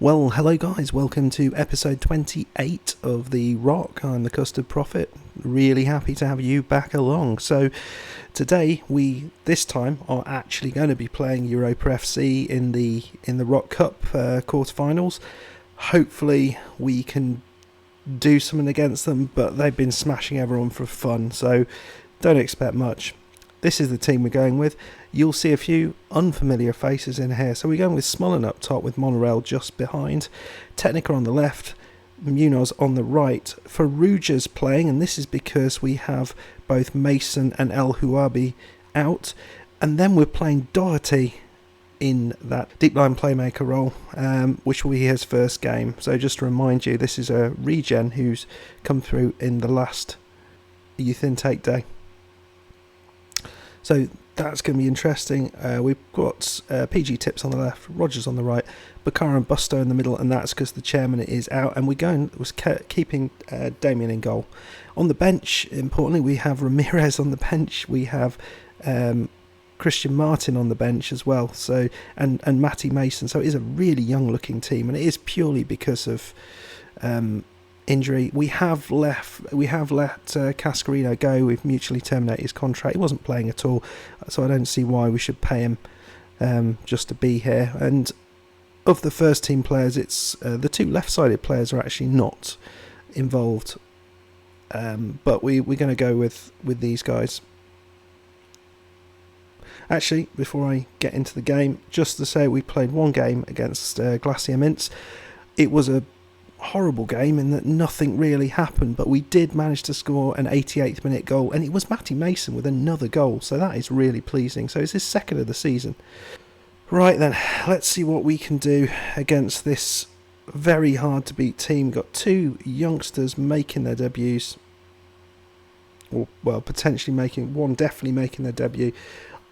Well, hello guys, welcome to episode 28 of The Rock. I'm the Custard Prophet, really happy to have you back along. So today this time are actually going to be playing Europa FC in the Rock Cup quarterfinals. Hopefully we can do something against them, but they've been smashing everyone for fun, so don't expect much. This is the team we're going with. You'll see a few unfamiliar faces in here. So we're going with Smullen up top with Monorail just behind. Technica on the left, Munoz on the right. Farouja's playing, and this is because we have both Mason and El Huabi out. And then we're playing Doherty in that deep line playmaker role, which will be his first game. So just to remind you, this is a regen who's come through in the last youth intake day. So that's going to be interesting. We've got PG Tips on the left, Rogers on the right, Bakar and Busto in the middle, and that's because the chairman is out. And keeping Damien in goal. On the bench, importantly, we have Ramirez on the bench. We have Christian Martin on the bench as well. So and Matty Mason. So it is a really young-looking team, and it is purely because of injury. We have let Cascarino go. We've mutually terminated his contract. He wasn't playing at all, so I don't see why we should pay him just to be here. And of the first team players, it's the two left-sided players are actually not involved, but we're going to go with these guys. Actually, before I get into the game, just to say we played one game against Glacier Mints. It was a horrible game in that nothing really happened, but we did manage to score an 88th minute goal, and it was Matty Mason with another goal, so that is really pleasing. So it's his second of the season. Right then, let's see what we can do against this very hard to beat team. Got two youngsters making their debuts, or well, definitely making their debut.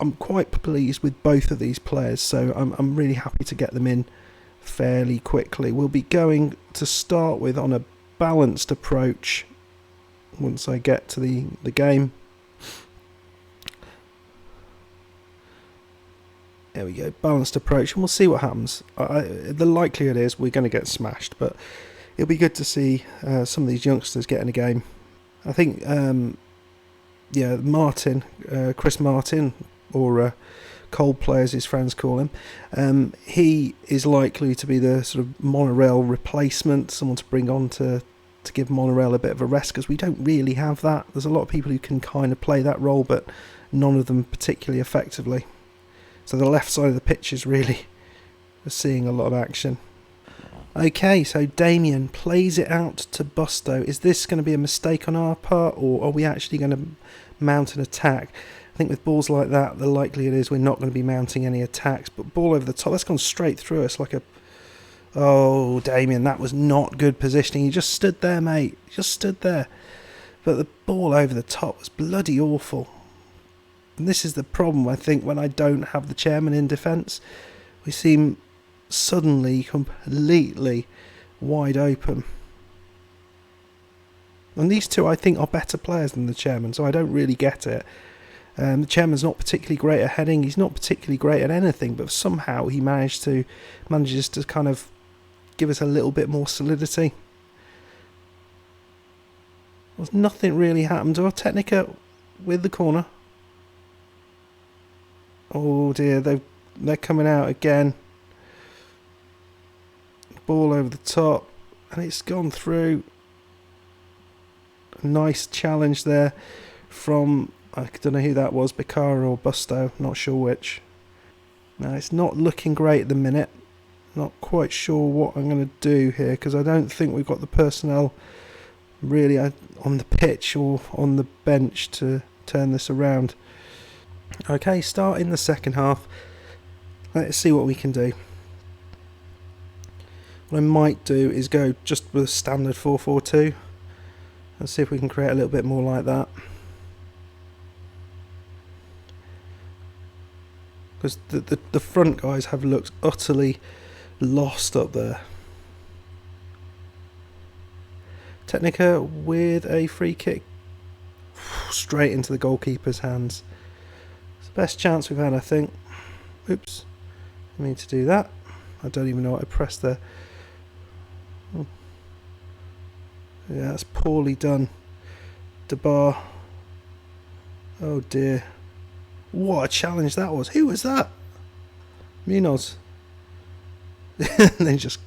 I'm quite pleased with both of these players, so I'm really happy to get them in fairly quickly. We'll be going to start with on a balanced approach once I get to the game. There we go, balanced approach, and we'll see what happens. The likelihood is we're going to get smashed, but it'll be good to see some of these youngsters get in a game. I think Chris Martin, or Coldplay as his friends call him, he is likely to be the sort of Monorail replacement, someone to bring on to give Monorail a bit of a rest, because we don't really have that. There's a lot of people who can kind of play that role, but none of them particularly effectively. So the left side of the pitch is really seeing a lot of action. Okay, so Damien plays it out to Busto. Is this going to be a mistake on our part, or are we actually going to mount an attack? I think with balls like that, the likelihood is we're not going to be mounting any attacks. But ball over the top, that's gone straight through us like a... Oh, Damien, that was not good positioning. You just stood there, mate. You just stood there. But the ball over the top was bloody awful. And this is the problem, I think, when I don't have the chairman in defence. We seem suddenly completely wide open. And these two, I think, are better players than the chairman, so I don't really get it. The chairman's not particularly great at heading. He's not particularly great at anything, but somehow he manages to kind of give us a little bit more solidity. There's nothing really happened to our Technica with the corner. Oh dear, they're coming out again. Ball over the top, and it's gone through. A nice challenge there from, I don't know who that was, Bakara or Busto, not sure which. Now it's not looking great at the minute. Not quite sure what I'm going to do here, because I don't think we've got the personnel really on the pitch or on the bench to turn this around. Okay, starting the second half. Let's see what we can do. What I might do is go just with a standard 4-4-2. Let's see if we can create a little bit more like that. Because the front guys have looked utterly lost up there. Technica with a free kick straight into the goalkeeper's hands. It's the best chance we've had, I think. Oops, I mean to do that. I don't even know what I pressed there. Oh. Yeah, that's poorly done. DeBar. Oh dear. What a challenge that was. Who was that? Munoz. And then just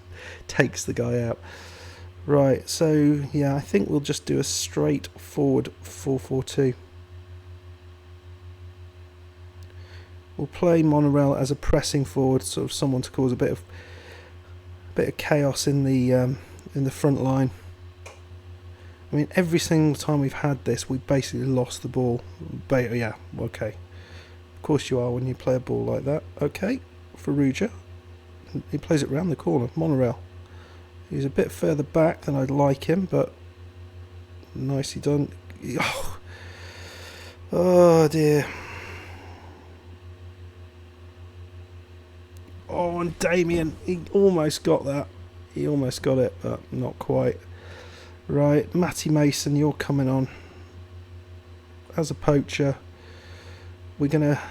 takes the guy out. Right, so yeah, I think we'll just do a straightforward 4-4-2. We'll play Monorail as a pressing forward, sort of someone to cause a bit of chaos in the front line. I mean, every single time we've had this, we've basically lost the ball. Yeah, okay. Of course you are when you play a ball like that. Okay, Farrugia. He plays it round the corner. Monorail. He's a bit further back than I'd like him, but nicely done. Oh dear. Oh, and Damien, he almost got that. He almost got it, but not quite. Right, Matty Mason, you're coming on. As a poacher, we're gonna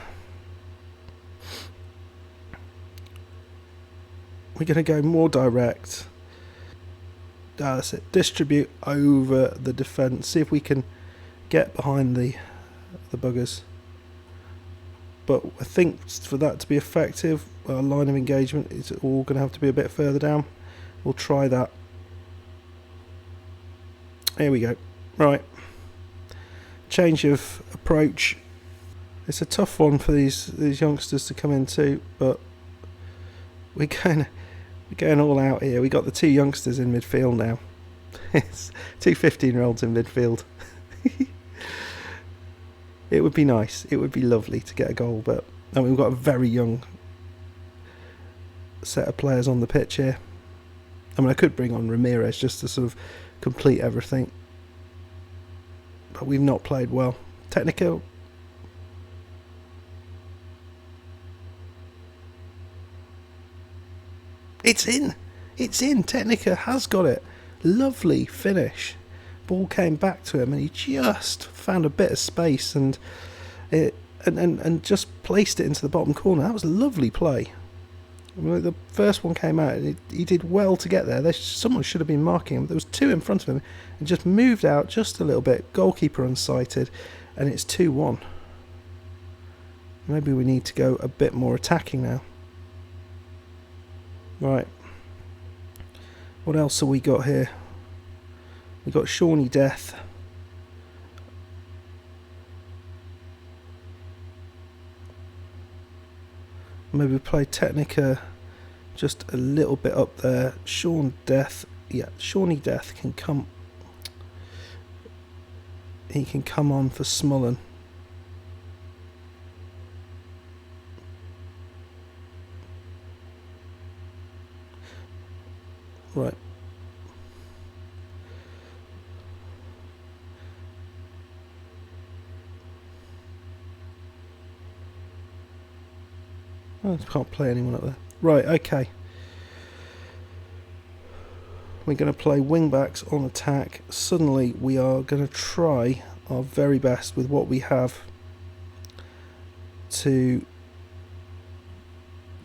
go more direct. That's it. Distribute over the defence. See if we can get behind the buggers. But I think for that to be effective, our line of engagement is all going to have to be a bit further down. We'll try that. Here we go. Right. Change of approach. It's a tough one for these youngsters to come into, but we're going all out here. We got the two youngsters in midfield now. It's two 15-year-olds in midfield. It would be nice. It would be lovely to get a goal, but we've got a very young set of players on the pitch here. I mean, I could bring on Ramirez just to sort of complete everything, but we've not played well. Technical. It's in. It's in. Technica has got it. Lovely finish. Ball came back to him and he just found a bit of space and just placed it into the bottom corner. That was a lovely play. I mean, the first one came out and he did well to get there. Someone should have been marking him. There was two in front of him and just moved out just a little bit. Goalkeeper unsighted, and it's 2-1. Maybe we need to go a bit more attacking now. Right. What else have we got here? We got Shawnee Death. Maybe play Technica just a little bit up there. Shawnee Death can come. He can come on for Smullen. Right. I can't play anyone up there. Right, okay. We're going to play wing-backs on attack. Suddenly we are going to try our very best with what we have to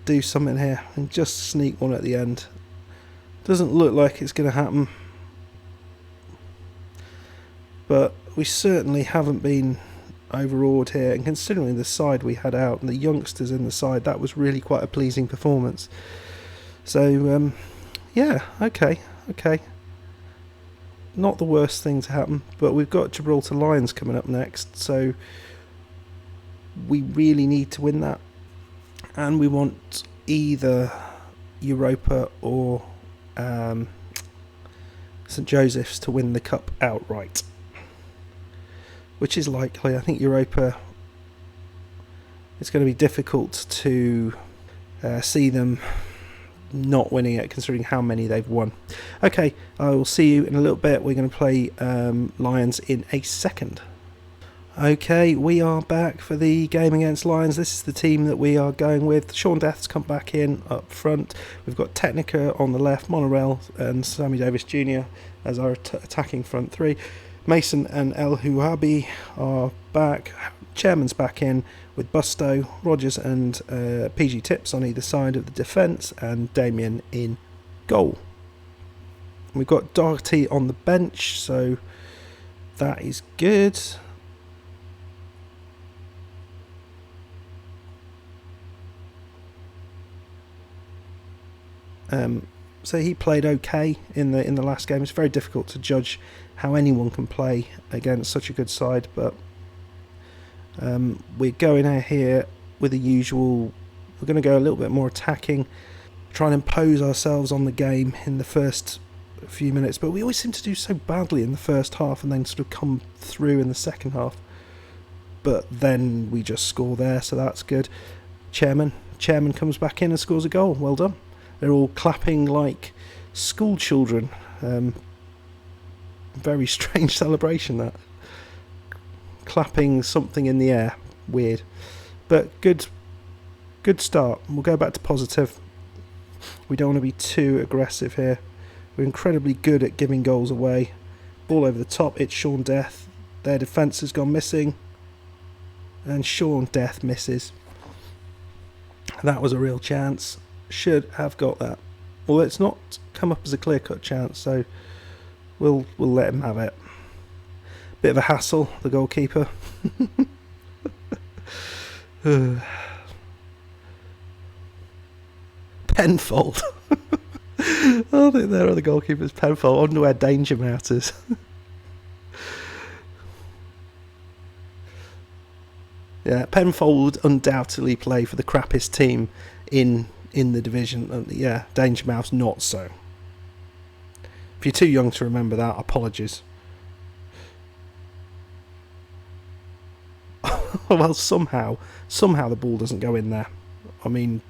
do something here and just sneak one at the end. Doesn't look like it's going to happen, but we certainly haven't been overawed here, and considering the side we had out and the youngsters in the side, that was really quite a pleasing performance. So yeah, okay, not the worst thing to happen, but we've got Gibraltar Lions coming up next, so we really need to win that, and we want either Europa or St Joseph's to win the cup outright, which is likely. I think Europa, it's going to be difficult to see them not winning it, considering how many they've won. Okay, I will see you in a little bit. We're going to play Lions in a second. Okay, we are back for the game against Lions. This is the team that we are going with. Sean Death's come back in up front. We've got Technica on the left, Monorail and Sammy Davis Jr. as our attacking front three. Mason and El Huabi are back. Chairman's back in with Busto, Rogers and PG Tips on either side of the defence, and Damien in goal. We've got Doherty on the bench, so that is good. So he played okay in the last game. It's very difficult to judge how anyone can play against such a good side, but we're going out here with the usual. We're going to go a little bit more attacking, try and impose ourselves on the game in the first few minutes, but we always seem to do so badly in the first half and then sort of come through in the second half, but then we just score there, so that's good. Chairman comes back in and scores a goal. Well done. They're all clapping like school children. Very strange celebration, that. Clapping something in the air. Weird. But good start. We'll go back to positive. We don't want to be too aggressive here. We're incredibly good at giving goals away. Ball over the top. It's Sean Death. Their defence has gone missing. And Sean Death misses. That was a real chance. Should have got that. Well, it's not come up as a clear-cut chance, so we'll let him have it. Bit of a hassle, the goalkeeper. Penfold. I think there are the goalkeepers. Penfold. I wonder where Danger Mouse is. Yeah, Penfold would undoubtedly play for the crappiest team in the division. Yeah, Danger Mouse not so. If you're too young to remember that, apologies. Well, somehow the ball doesn't go in there. I mean,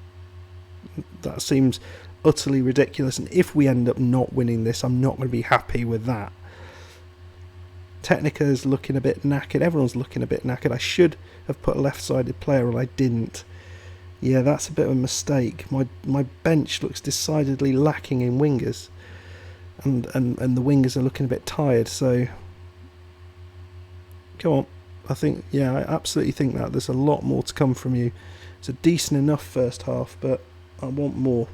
that seems utterly ridiculous, and if we end up not winning this, I'm not going to be happy with that. Technica's looking a bit knackered. Everyone's looking a bit knackered. I should have put a left-sided player on. I didn't. Yeah, that's a bit of a mistake. My bench looks decidedly lacking in wingers, and the wingers are looking a bit tired. So, come on. I absolutely think that there's a lot more to come from you. It's a decent enough first half, but I want more.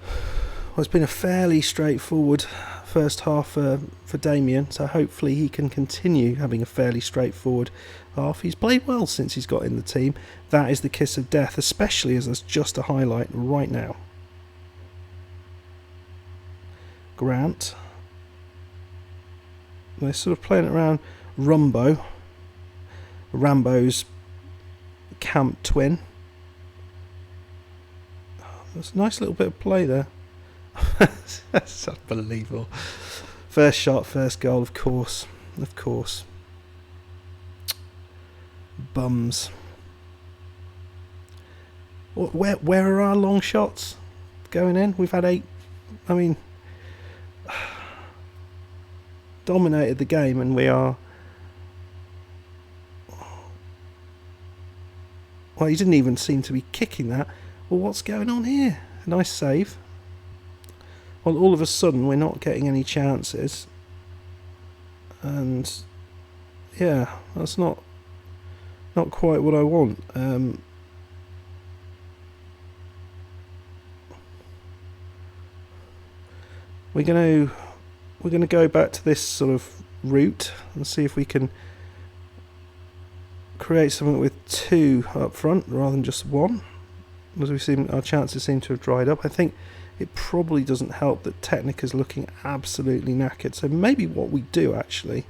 Well, it's been a fairly straightforward first half for Damien, so hopefully he can continue having a fairly straightforward half. He's played well since he's got in the team. That is the kiss of death, especially as there's just a highlight right now. Grant. They're sort of playing it around Rambo's camp twin. There's a nice little bit of play there. That's unbelievable. First shot, first goal, of course. Bums. Where are our long shots going in? We've had 8. I mean, dominated the game, and we are. Well, he didn't even seem to be kicking that. Well, what's going on here? A nice save. Well, all of a sudden we're not getting any chances, and yeah, that's not quite what I want. We're going to go back to this sort of route and see if we can create something with 2 up front rather than just 1. As our chances seem to have dried up. I think it probably doesn't help that Technica's looking absolutely knackered. So maybe what we do actually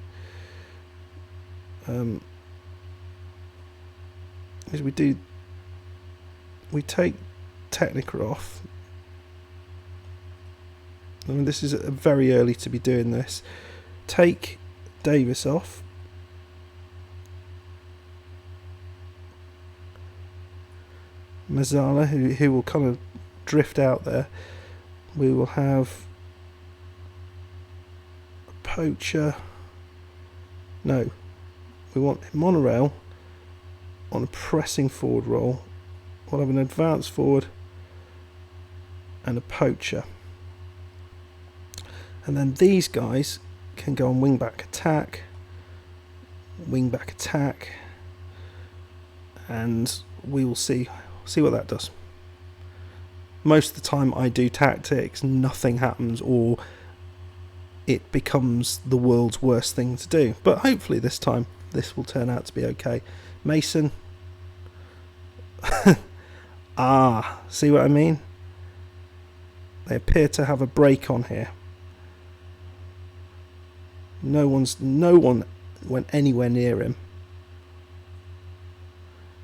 is we take Technica off. I mean, this is very early to be doing this. Take Davis off. Mazzala, who will kind of drift out there. We will have poacher. No, we want monorail on a pressing forward roll. We'll have an advance forward and a poacher. And then these guys can go on wing back attack, and we will see what that does. Most of the time I do tactics, nothing happens, or it becomes the world's worst thing to do. But hopefully this time this will turn out to be okay. Mason. See what I mean? They appear to have a break on here. No one went anywhere near him.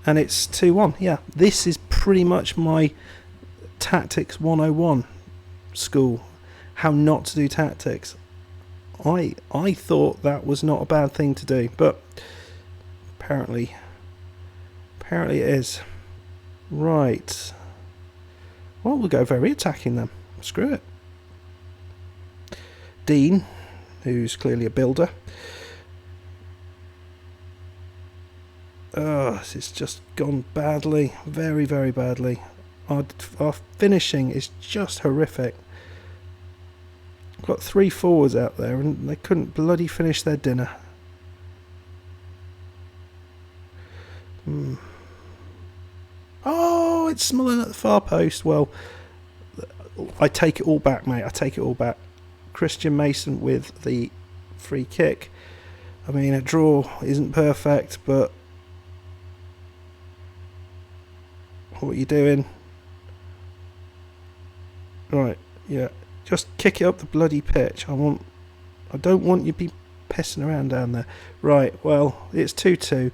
And it's 2-1. Yeah, this is pretty much my Tactics 101 school. How not to do tactics. I thought that was not a bad thing to do, but apparently it is. Right. Well, we'll go very attacking then. Screw it. Dean, who's clearly a builder. This has just gone badly. Very, very badly. Our finishing is just horrific. Got 3 forwards out there and they couldn't bloody finish their dinner. Oh, it's Smullen at the far post. Well, I take it all back, mate. I take it all back. Christian Mason with the free kick. I mean, a draw isn't perfect, but what are you doing? Right, yeah. Just kick it up the bloody pitch. I don't want you to be pissing around down there. Right, well, it's 2-2.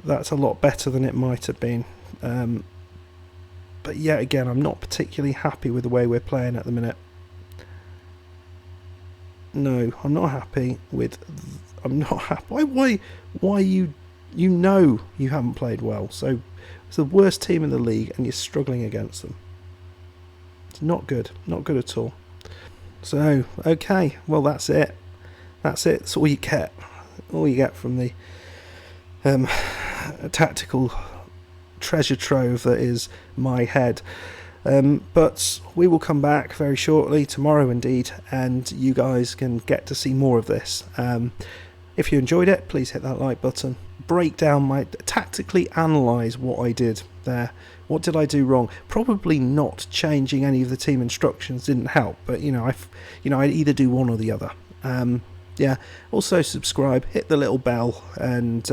That's a lot better than it might have been. But yet again, I'm not particularly happy with the way we're playing at the minute. No, I'm not happy with... I'm not happy. Why you know you haven't played well. So it's the worst team in the league and you're struggling against them. It's not good. Not good at all. So, okay. Well, that's it. That's it. That's all you get. All you get from the tactical treasure trove that is my head. But we will come back very shortly, tomorrow indeed, and you guys can get to see more of this. If you enjoyed it, please hit that like button. Break down tactically analyse what I did there. What did I do wrong? Probably not changing any of the team instructions didn't help, but I'd either do one or the other. Yeah. Also subscribe, hit the little bell, and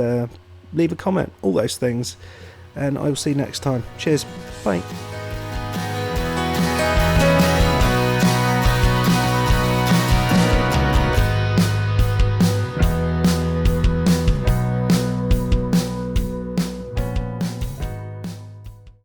leave a comment. All those things. And I will see you next time. Cheers. Bye.